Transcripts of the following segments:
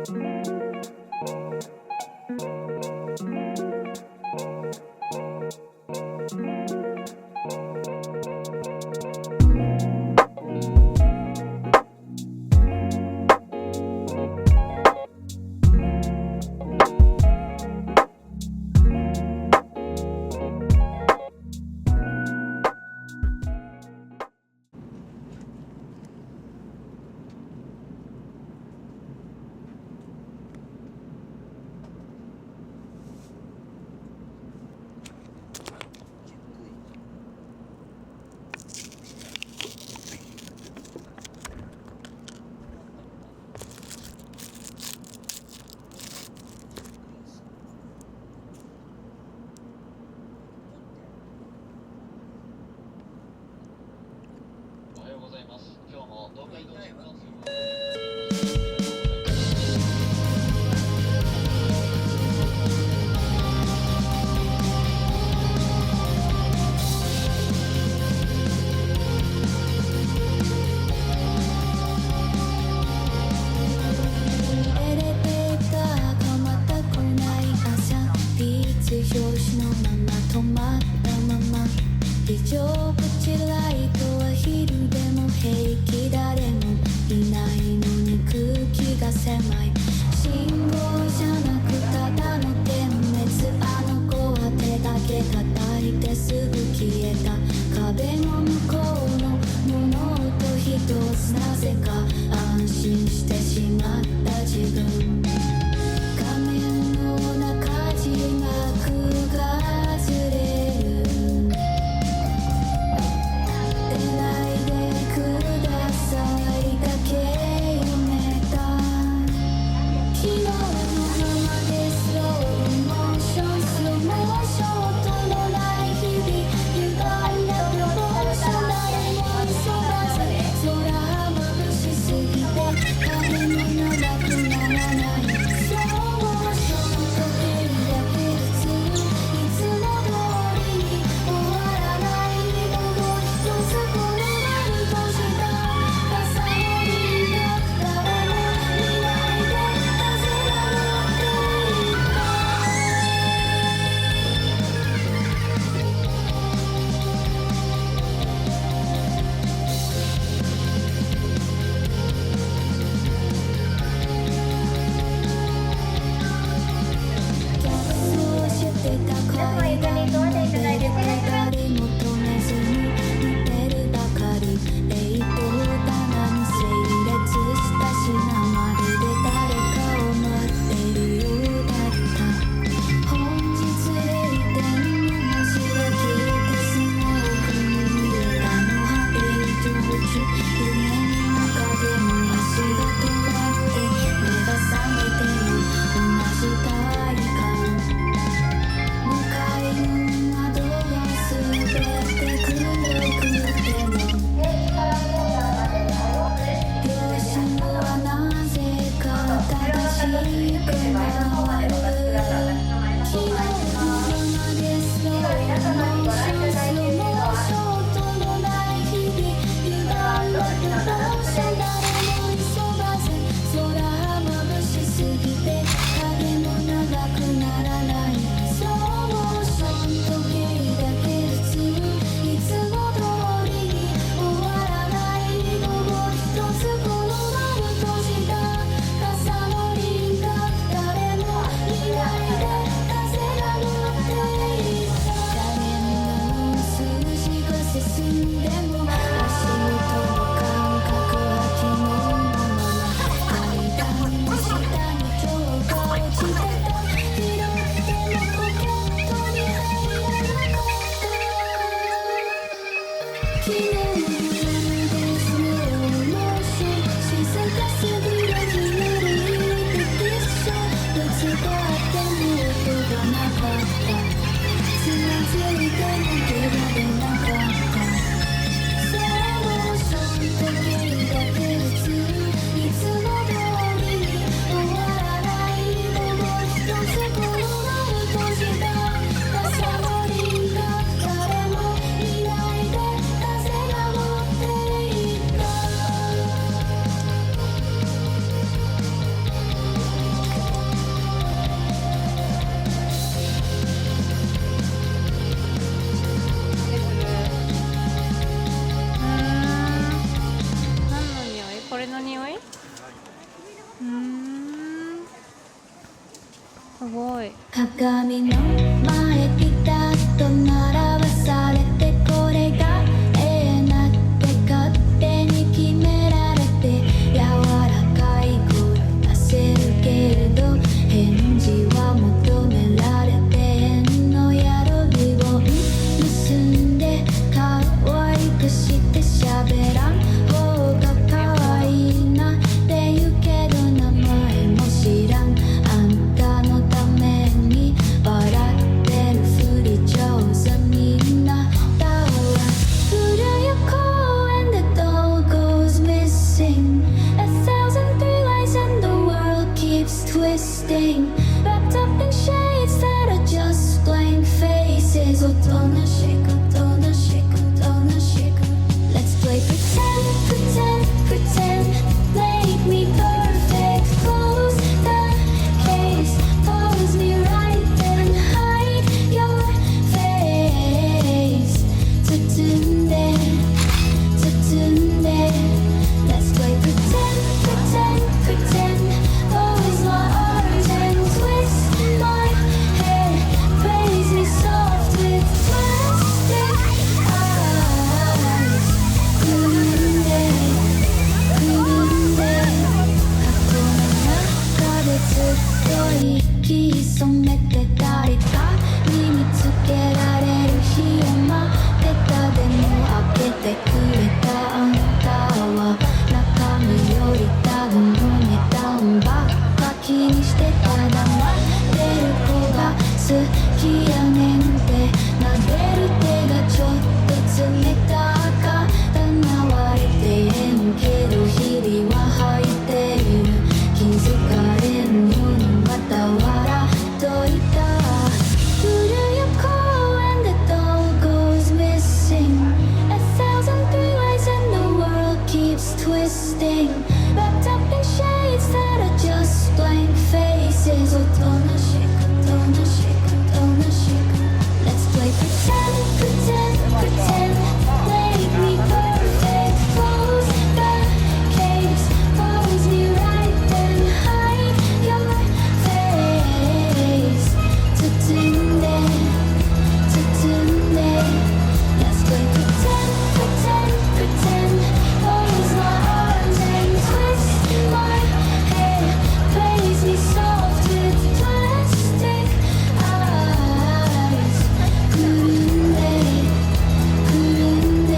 おはようございます。今日も東海道新幹線エレベーターがまた来ない朝、いつ拍子のまま止まったまま、非常口ライトは昼でも平気、誰もいないのに空気が狭い、信号じゃなくただの点滅、あの子は手だけ叩いてすぐ消えた、壁の向こうの物音一つ、なぜか安心してしまった自分、画面の中字幕がずれる、出ないでくださいだけ読めた、昨日のままでスローモーション、スローモーション、音のない日々、歪んだプロポーション、誰も急がず、空眩しすぎて影も長くならない、スローモーション、時計だけ普通れの匂い？すごい。鏡の前ピタッと並ばされて、これがなって勝手に決められて、柔らかい声出せるけれど返事は求められてへんのやろ。リボン結んで可愛くして喋らん方が可愛いなって言うけど、名前も知らんあんたのために笑ってるふり上手になったわ。古い公園で doll goes missing, a thousand three lights and the world keeps twisting, wrapped up in shades that are just blank faces. おとなしくおとなしくおとなしく Let's play pretend, pretend, pretend, make me perfect. Close the case, pose me right and hide your face. 包んで包んで Let's play pretend, pretend, pretend. Pose my arms and twist my hair. Praise me soft with plastic eyes. くるんでくるんで過去の中でずっと息潜めて誰かに見つけられる日を待ってた。でも開けてくれたあんたは中身より多分お値段ばっか気にしてた。黙ってる子が好きやねんって撫でる手がちょっと冷たかったな。割れてへんけど日々は吐いている。気づかれんようにまた笑っといた。古い公園で doll goes missing, a thousand three lights and the world keeps twisting, wrapped up in shades that are just blank faces. おとなしくおとなしくおとなしく Let's play pretend, pretend, pretend, make me perfect. Close the case, pose me right and hide your face. 包んで包んで Let's play pretend, pretend, pretend. Pose my arms and twist my hair. Praise me soft with plastic eyes. くるんでくるんで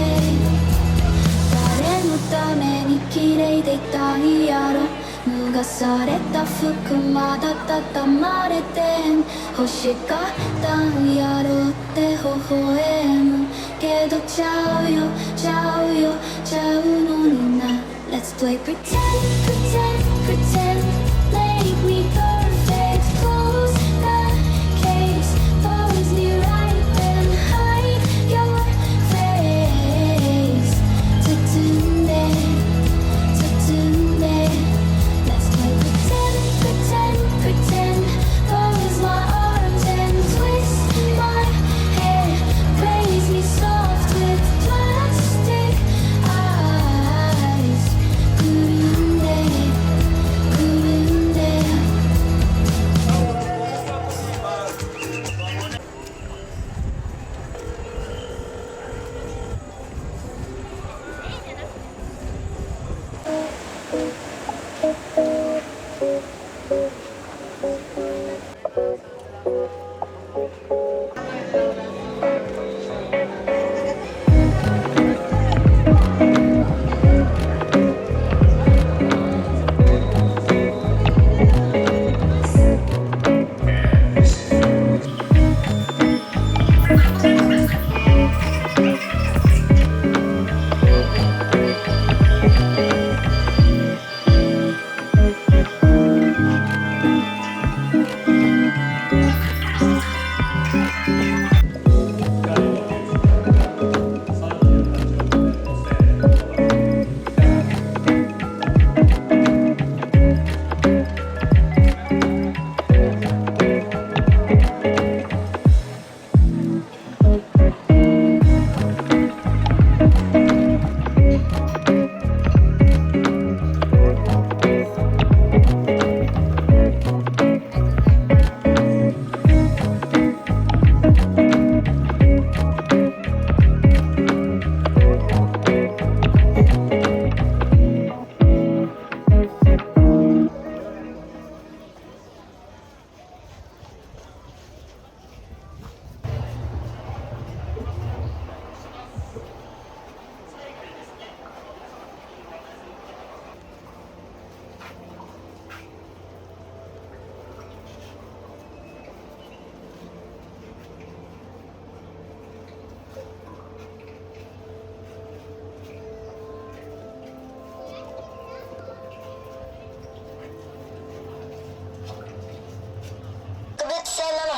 誰のために綺麗でいたんやろ。脱がされた服まだ畳まれてん。欲しかったんやろって微笑むけどちゃうよちゃうよちゃうのにな。 Let's play pretend, pretend, pretend, make me perfect. Close the case, pose me right and hide your face. 包んで包んで Let's play pretend, pretend, pretend. Pose my arms and twist my hair. Praise me soft with plastic eyes. くるんで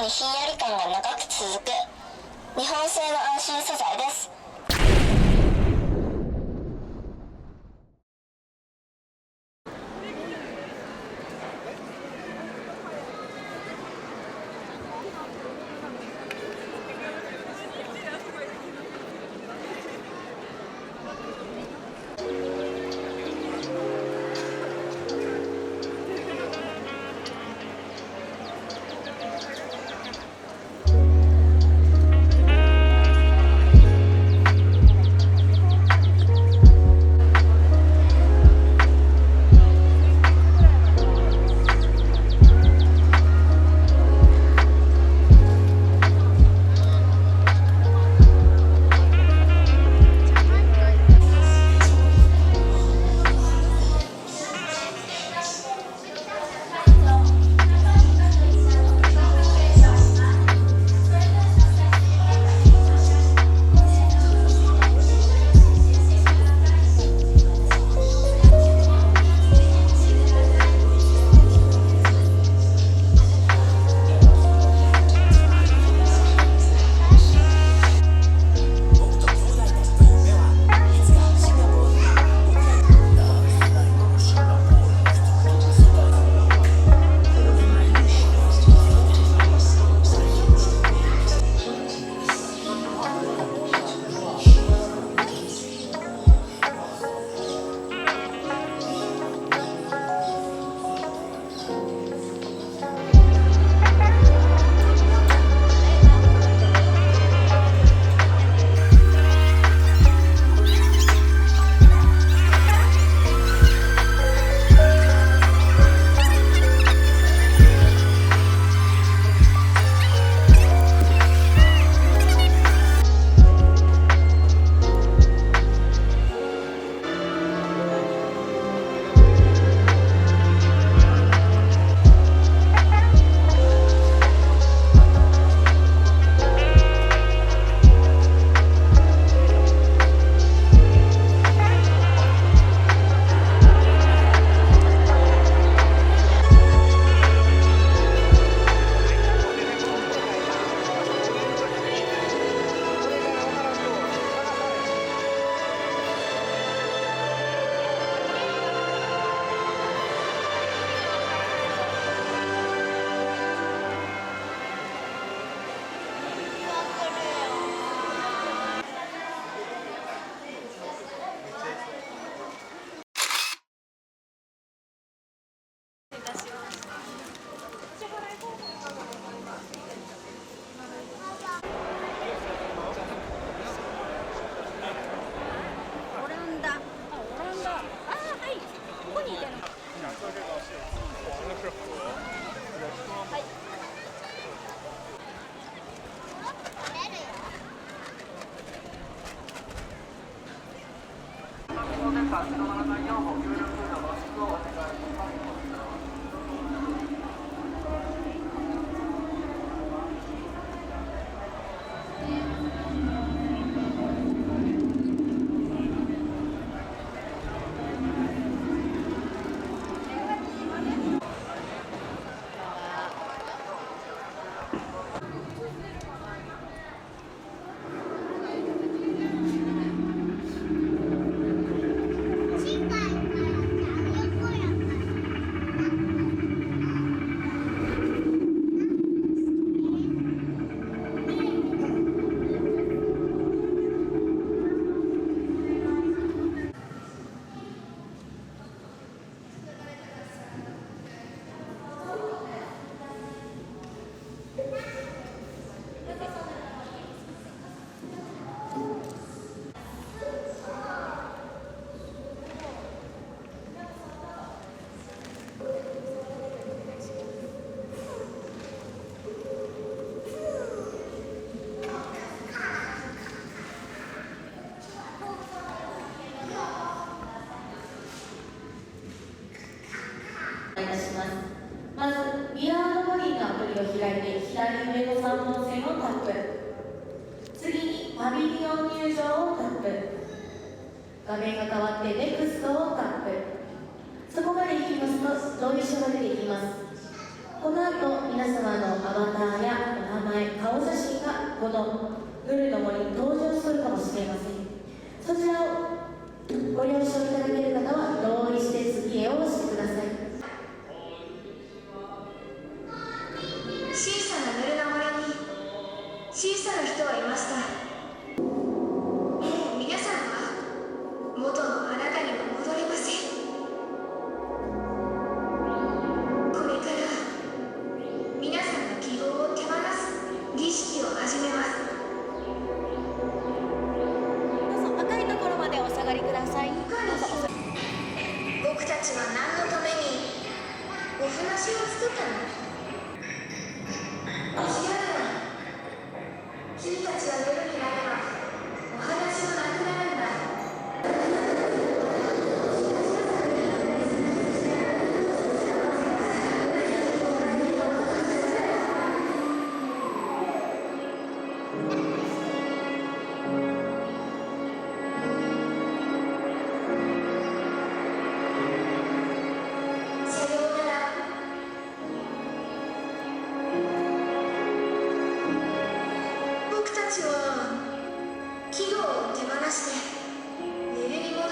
にひんやり感が長く続く日本製の安心素材です。まずミラーボディのアプリを開いて左上の3本線をタップ、次にパビリオン入場をタップ、画面が変わって NEXT をタップ、そこまで行きますと同意書が出てきます。この後皆様のアバターやお名前、顔写真がこの夜の森に登場するかもしれません。そちらをご了承いただける方は同意して次へを押してください。小さな夜の森に小さな人はいました。皆さんは元のあなたには戻れません。これから皆さんの希望を手放す儀式を始めます。どうぞ赤いところまでお下がりください。僕たちは何のためにお話を作ったの？違うよ。君たちは夜になればお話もなくなるんだ。さようなら。僕たちは季語を手放して寝るに戻ろう。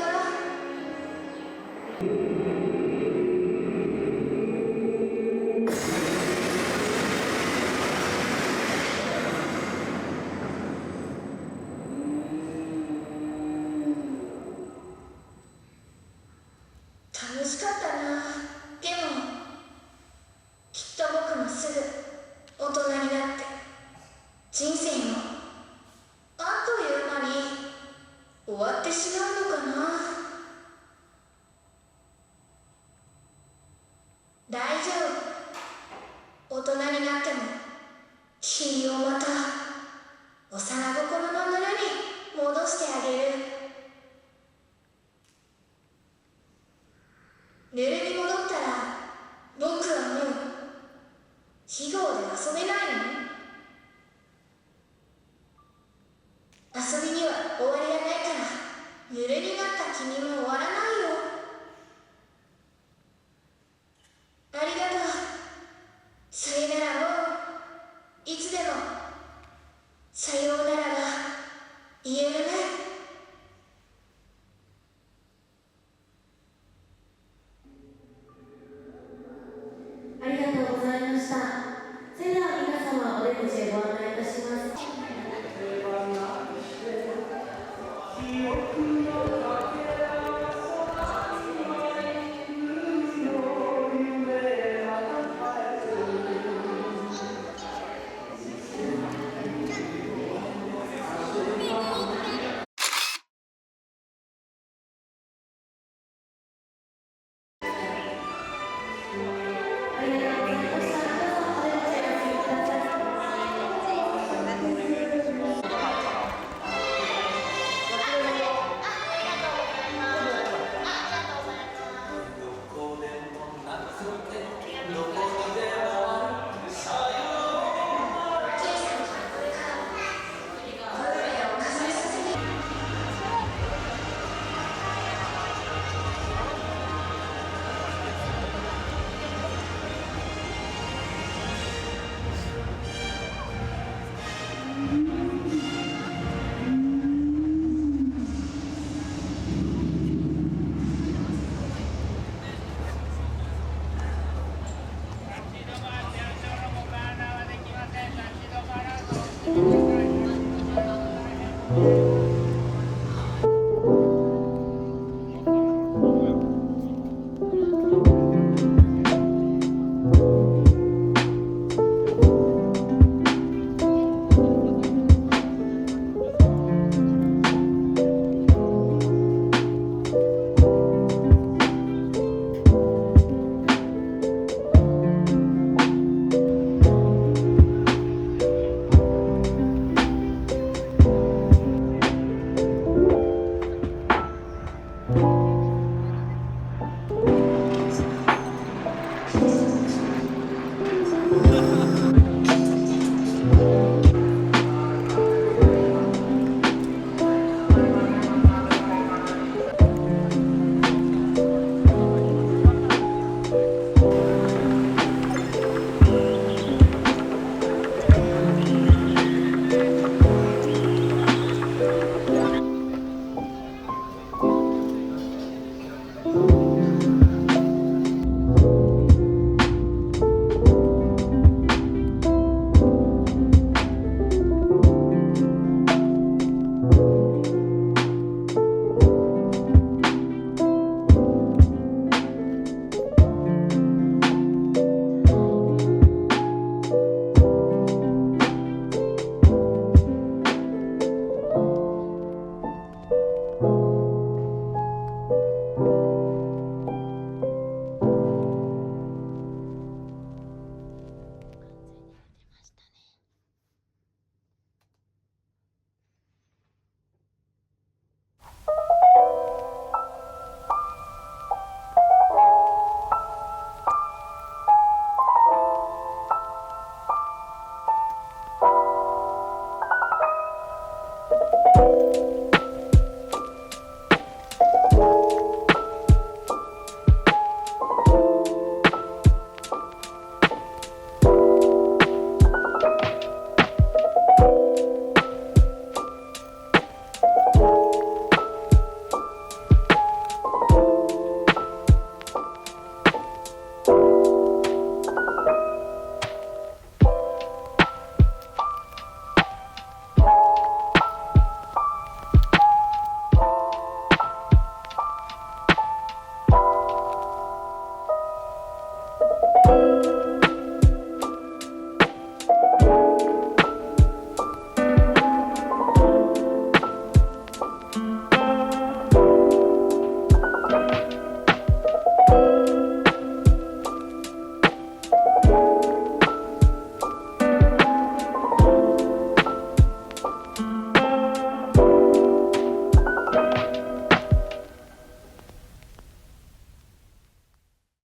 楽しかったな。でもきっと僕もすぐ大人になって人生もあっという間に終わってしまうのかな。大丈夫。大人になっても君をまた幼心の村に戻してあげる。ぬるみ